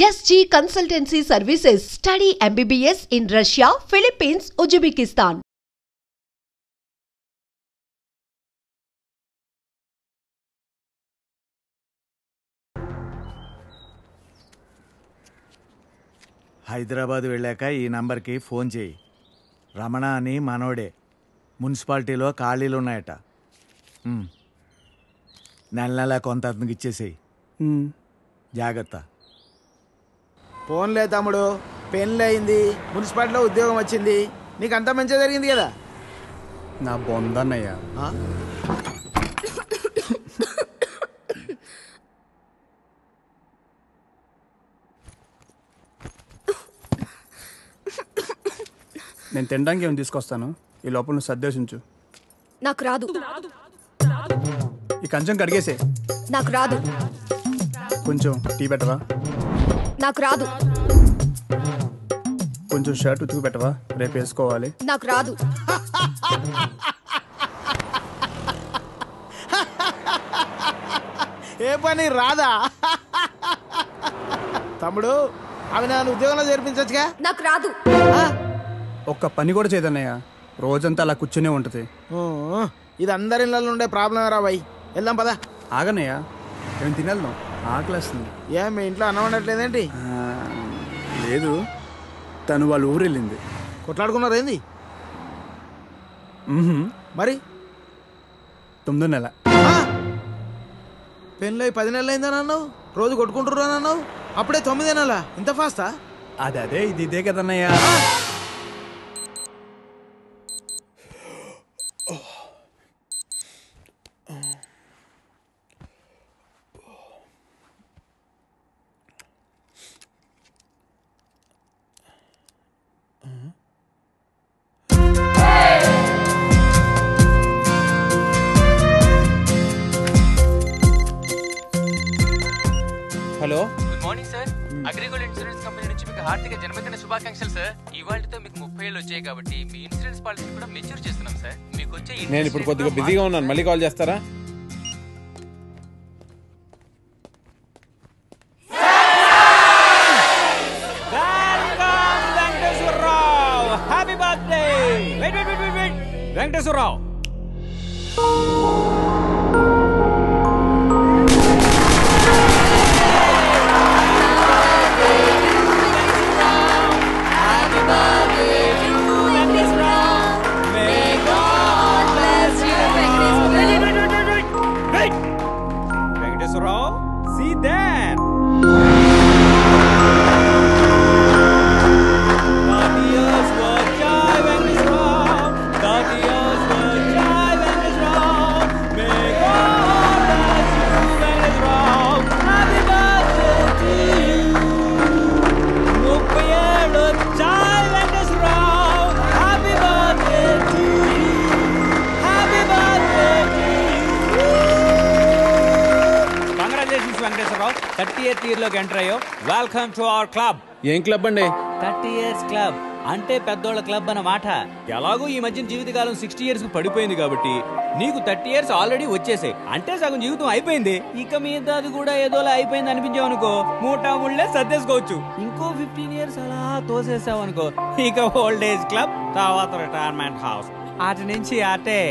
SG Consultancy Services. Study MBBS in Russia, Philippines, Uzbekistan. Hyderabad వెళ్ళాక ఈ నంబర్కి ఫోన్ చేయి. రమణ అని మనోడే. మున్సిపాలిటీలో ఖాళీలు ఉన్నాయట. నెల నెల కొంత అతనికి ఇచ్చేసేయి. జాగ్రత్త. ఫోన్లే తమ్ముడు, పెళ్ళి అయింది, మున్సిపాలిటీలో ఉద్యోగం వచ్చింది, నీకు అంతా మంచిగా జరిగింది కదా. నా బొందన్నయ్యా. నేను తినడానికి ఏమైనా తీసుకొస్తాను, ఈ లోపల నువ్వు సర్దేశించు. నాకు రాదు. ఈ కంచం కడిగేసే. నాకు రాదు. కొంచెం టీ పెట్టవా? నాకు రాదు. కొంచెం షర్ట్ ఉతుకు పెట్టవా, రేపు వేసుకోవాలి. నాకు రాదు. ఏ పని రాదా? తమ్ముడు, అవి నన్ను ఉద్యోగంలో చేర్పించచ్చుగా. నాకు రాదు. ఒక్క పని కూడా చేయదన్నయ్య, రోజంతా అలా కూర్చునే ఉంటుంది. ఇది అందరి ఇళ్ళలో ఉండే ప్రాబ్లం రా బాయ్. వెళ్దాం పదా. ఆగన్నయ్య, నేను తినేద్దాం, ఆకలేస్తుంది. ఏ మీ ఇంట్లో అన్నం వండట్లేదేంటి? లేదు, తను వాళ్ళ ఊరు వెళ్ళింది. కొట్లాడుకున్నారు ఏంది? మరి 9వ నెల. పెళ్ళి 10 నెలలు అయిందని అన్నావు, రోజు కొట్టుకుంటున్నాను అన్నావు, అప్పుడే 9వ నెల. ఇంత ఫాస్టా? అదే ఇదే కదన్నయ్య. Hello, good morning sir. Agrigold insurance company నుంచి మీకు హార్దిక జన్మదిన శుభాకాంక్షలు సార్. ఇవాళతో మీకు 30 ఏళ్ళు వచ్చాయి కాబట్టి మీ ఇన్సూరెన్స్ పాలసీ కూడా మెచ్యూర్ చేస్తున్నాం సార్. మీకు వచ్చే నేను ఇప్పుడు కొద్దిగా బిజీగా ఉన్నాను, మళ్ళీ కాల్ చేస్తారా? Venkateswararao, happy birthday. Venkateswararao, see that. 30 years for Jai Venkateswarao, 30 years for Jai Venkateswarao. May God bless you, Venkateswarao. Happy birthday to you. 30 ఏళ్ళు Jai Venkateswarao. Happy birthday to you. Happy birthday to you. Congratulations, Venkateswarao. 30th year లోకి enter అయ్యో. Welcome to our club. ఏం club అండి? 30 years club అంటే పెద్దోళ్ళ club అన్నమాట. ఎలాగో ఈ మధ్య జీవితకాలం 60 years కు పడిపోయింది కాబట్టి నీకు 30 years ఆల్రెడీ వచ్చేసాయి. అంటే సగం జీవితం అయిపోయింది. ఇక మీద అది కూడా ఏదోలా అయిపోయింది అనిపించావు అనుకో, మూటా ముళ్ళే సర్దేసుకోవచ్చు. ఇంకో 15 years అలా తోసేసావు అనుకో, ఇక ఓల్డ్ ఏజ్ క్లబ్, తర్వాత రిటైర్మెంట్ హౌస్, అటు నుంచి అటే.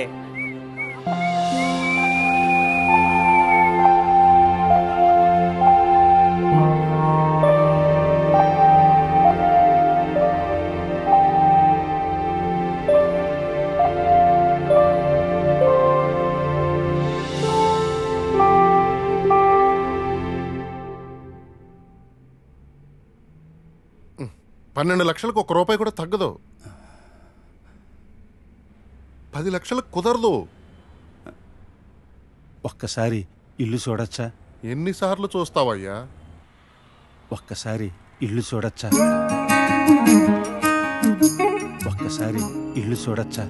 $12 లక్షలకు ₹1 కూడా తగ్గదు. 10 లక్షలకు కుదరదు. ఒక్కసారి ఇల్లు చూడొచ్చా? ఎన్నిసార్లు చూస్తావయ్యా? ఒక్కసారి ఇల్లు చూడొచ్చా? ఒక్కసారి ఇల్లు చూడొచ్చా?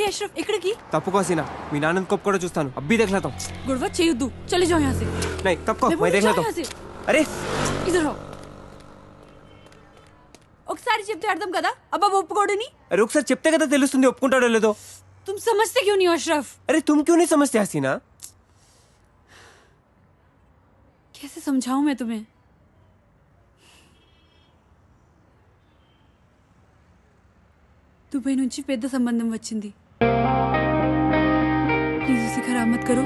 अशरफ इकड़की तप्पको हसीना मी नानंद को కూడా చూస్తాను అబ్బి देख लेता हूं गुड़वा చేయొద్దు चले जाओ यहां से नहीं तप्पको मैं देख लेता हूं అరే ఇద్దరు ఒకసారి చెప్తే అర్థం కదా అబ్బా ఒప్పుకోడని. अरे ఒకసారి చెప్తే కదా తెలుస్తుంది ఒప్పుకుంటాడో లేదో. तुम समझते क्यों नहीं अशरफ? अरे तुम क्यों नहीं समझते हसीना? कैसे समझाऊं मैं तुम्हें? దుబాయ్ నుంచి పెద్ద సంబంధం వచ్చింది. ప్లీజ్ उसे खराब मत करो.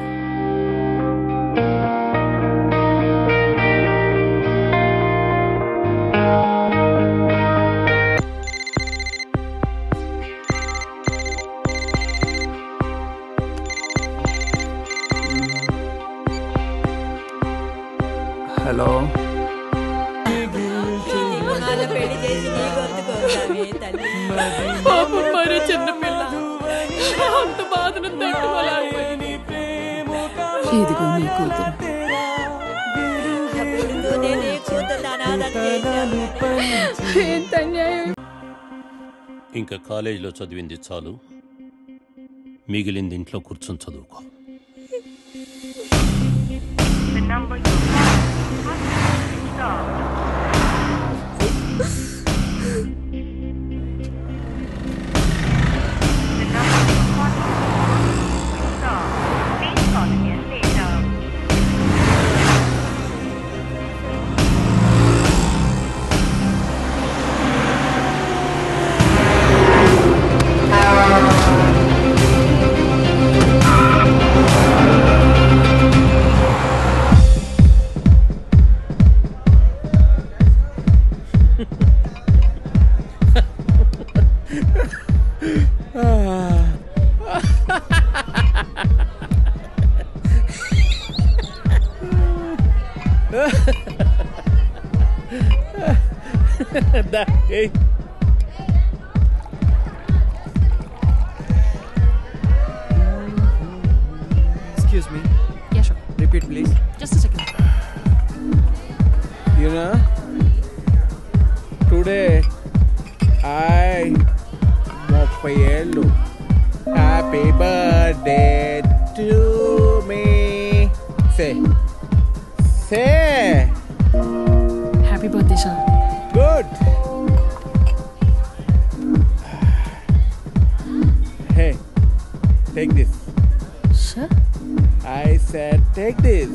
హలో పాపం మరో చిన్న పిల్ల అంత బాధను తట్టుకోలేకపోయింది. ఇదిగో నీ కూతురు. ఎంత అన్యాయం. ఇంకా కాలేజీలో చదివింది చాలు, మిగిలింది ఇంట్లో కూర్చొని చదువుకో. Hey. Excuse me. Yeah, sure. Repeat, please. Just a second. You know, today I 30 ఏళ్ళు. Happy birthday to me. Say. Happy birthday, sir. Good. Hey, take this. Sir? I said take this.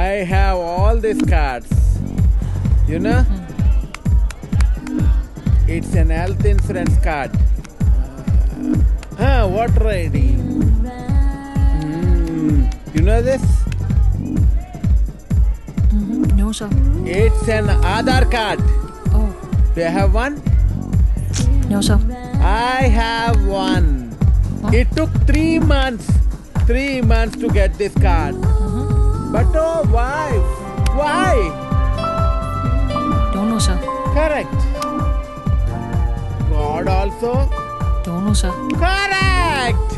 I have all these cards. You know? It's an health insurance card. Water ID. You know this? No, sir. It's an Aadhaar card. Oh. Do you have one? No, sir. I have one. It took 3 months. 3 months to get this card. But oh, why? Why? Don't know, sir. Correct. God also? Don't know, sir. Correct.